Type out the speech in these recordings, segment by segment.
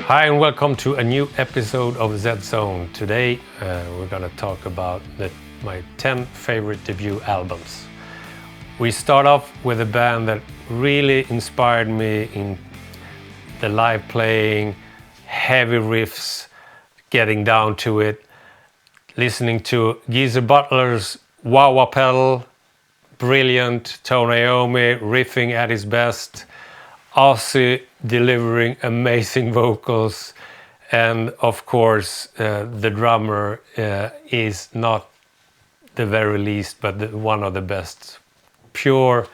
Hi and welcome to a new episode of Z Zone. Today we're going to talk about my 10 favorite debut albums. We start off with a band that really inspired me in the live playing, heavy riffs, getting down to it, listening to Geezer Butler's wah wah pedal, brilliant, Tony Iommi riffing at his best, Ozzy delivering amazing vocals, and of course the drummer is not the very least but one of the best, pure,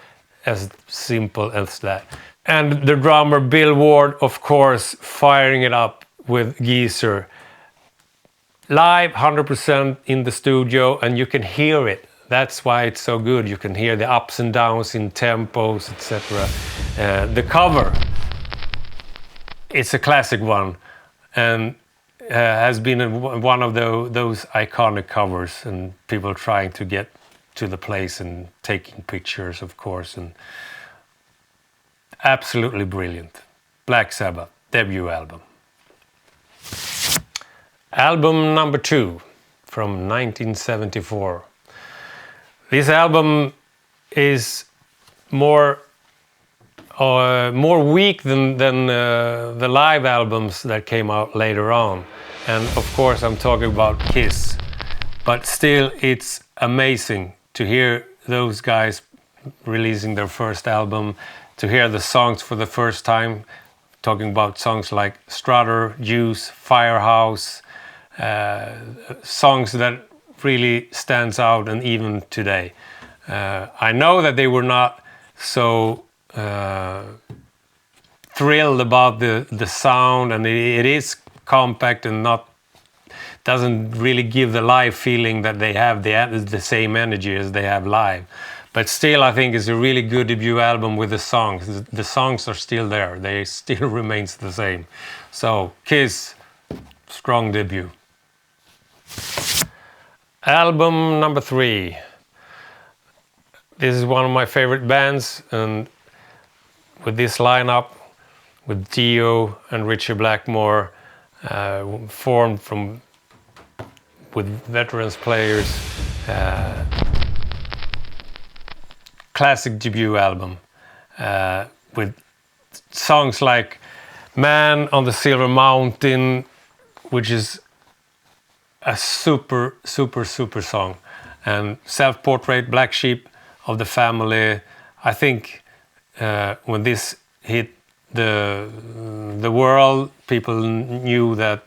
as simple as that. And the drummer Bill Ward, of course, firing it up with Geezer live 100% in the studio, and you can hear it. That's why it's so good. You can hear the ups and downs in tempos, etc. The cover, it's a classic one, and has been one of those iconic covers, and people trying to get to the place and taking pictures, of course, and absolutely brilliant. Black Sabbath debut album. Album number 2 from 1974. This album is more weak than the live albums that came out later on, and of course I'm talking about Kiss. But still, it's amazing to hear those guys releasing their first album, to hear the songs for the first time, talking about songs like Strutter, Juice, Firehouse, songs that really stands out, and even today. I know that they were not so thrilled about the sound, and it is compact and doesn't really give the live feeling that they have the same energy as they have live. But still, I think it's a really good debut album with the songs. The songs are still there. They still remains the same. So, Kiss, strong debut. Album number 3. This is one of my favorite bands, and with this lineup, with Dio and Ritchie Blackmore, formed with veterans players, classic debut album, with songs like Man on the Silver Mountain, which is a super song, and Self-Portrait, Black Sheep of the Family. I think when this hit the world, people knew that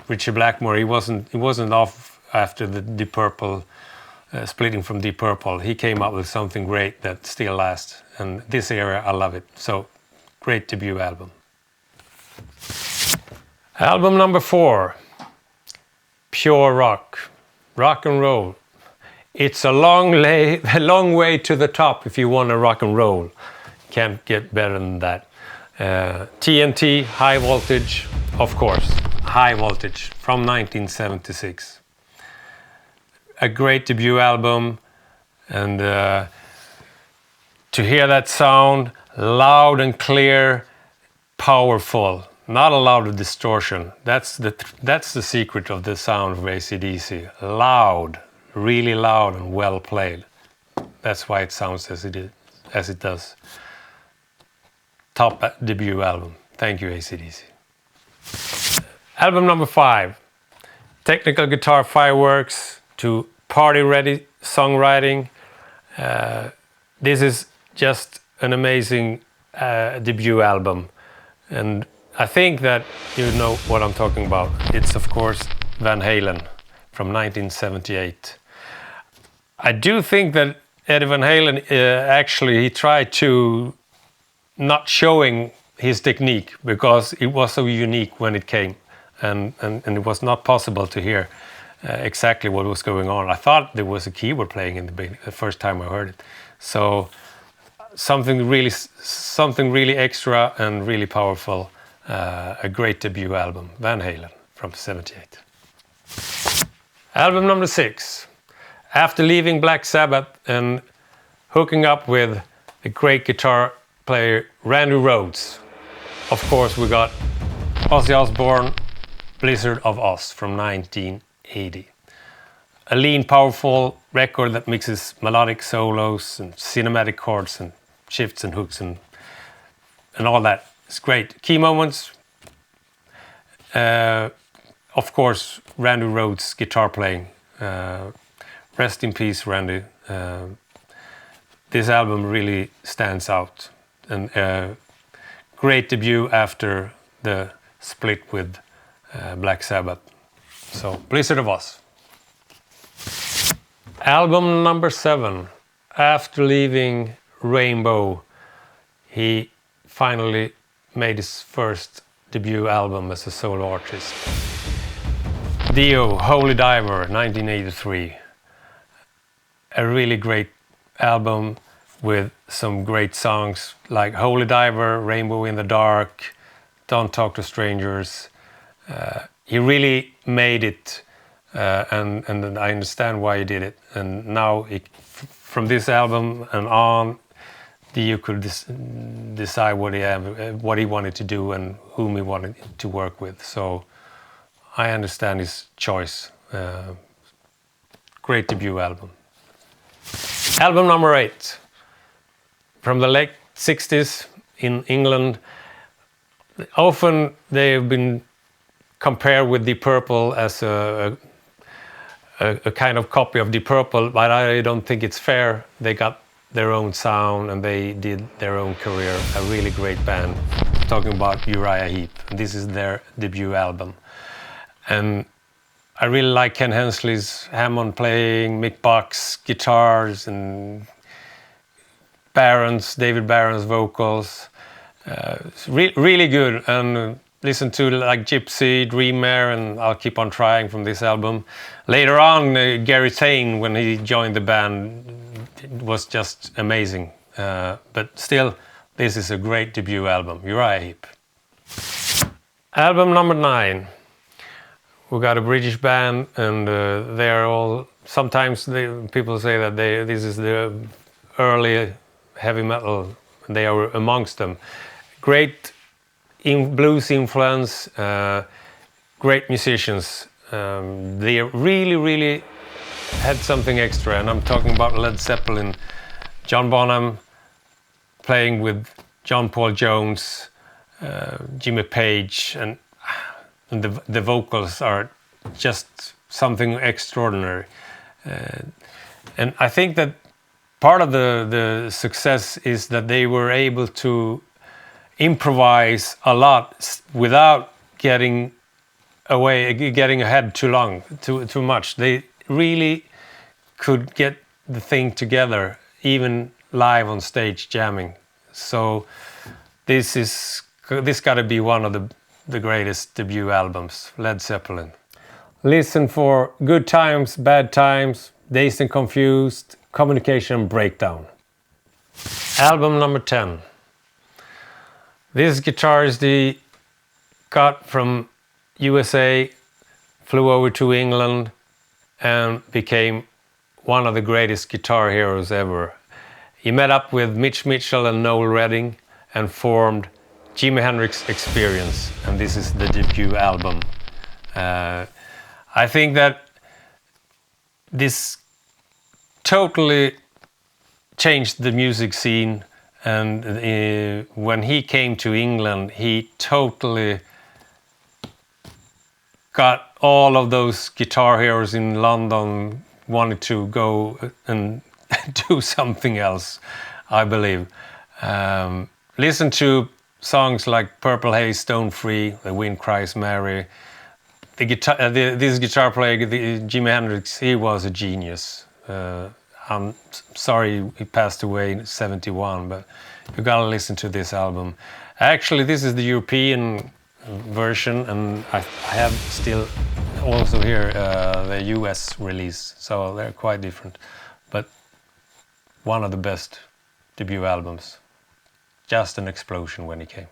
Ritchie Blackmore, he wasn't off after the Deep Purple, splitting from Deep Purple. He came up with something great that still lasts, and this era I love it. So great debut album. Album number 4. Pure rock and roll. It's a long way to the top if you want to rock and roll. Can't get better than that. TNT, High Voltage, of course. High Voltage from 1976. A great debut album, and to hear that sound, loud and clear, powerful. Not a lot of distortion. That's the secret of the sound of AC/DC. Loud, really loud and well played. That's why it sounds as it does. Top debut album. Thank you, AC/DC. Album number 5. Technical guitar fireworks to party-ready songwriting. This is just an amazing debut album, and I think that you know what I'm talking about. It's of course Van Halen from 1978. I do think that Eddie Van Halen actually he tried to not showing his technique, because it was so unique when it came, and it was not possible to hear exactly what was going on. I thought there was a keyboard playing in the first time I heard it. So something really extra and really powerful. A great debut album, Van Halen from 78. Album number 6. After leaving Black Sabbath and hooking up with the great guitar player Randy Rhoads, of course we got Ozzy Osbourne, Blizzard of Oz from 1980. A lean, powerful record that mixes melodic solos and cinematic chords and shifts and hooks and all that. It's great. Key moments, of course, Randy Rhoads' guitar playing. Rest in peace, Randy. This album really stands out, and great debut after the split with Black Sabbath. So, Blizzard of Oz. Album number 7. After leaving Rainbow, he finally made his first debut album as a solo artist. Dio, Holy Diver, 1983. A really great album with some great songs like Holy Diver, Rainbow in the Dark, Don't Talk to Strangers. He really made it, and I understand why he did it. And now, from this album and on, Dio could decide what he wanted to do and whom he wanted to work with. So I understand his choice. Great debut album. Album number 8. From the late 60s in England. Often they've been compared with Deep Purple as a kind of copy of Deep Purple, but I don't think it's fair. They got their own sound and they did their own career. A really great band. Talking about Uriah Heep. This is their debut album. And I really like Ken Hensley's Hammond playing, Mick Box guitars, and David Barron's vocals. It's really good. And listen to like Gypsy, Dream Mare, and I'll Keep on Trying from this album. Later on, Gary Thain, when he joined the band, it was just amazing. But still, this is a great debut album, Uriah Heep. Album number 9. We got a British band, and they are all. Sometimes people say that this is the early heavy metal. They are amongst them. Great blues influence, great musicians. They really had something extra, and I'm talking about Led Zeppelin. John Bonham playing with John Paul Jones, Jimmy Page, and the vocals are just something extraordinary. And I think that part of the success is that they were able to improvise a lot without getting ahead too much. They really could get the thing together, even live on stage jamming. So this got to be one of the greatest debut albums, Led Zeppelin. Listen for Good Times, Bad Times, Dazed and Confused, Communication Breakdown. Album number 10. This guitarist he got from USA, flew over to England, and became one of the greatest guitar heroes ever. He met up with Mitch Mitchell and Noel Redding and formed Jimi Hendrix Experience, and this is the debut album. I think that this totally changed the music scene, and when he came to England, he totally got all of those guitar heroes in London wanted to go and do something else, I believe. Listen to songs like Purple Haze, Stone Free, The Wind Cries Mary. This guitar player, Jimi Hendrix, he was a genius. I'm sorry he passed away in '71, but you gotta listen to this album. Actually, this is the European version, and I have still also here the US release, so they're quite different. But one of the best debut albums. Just an explosion when he came.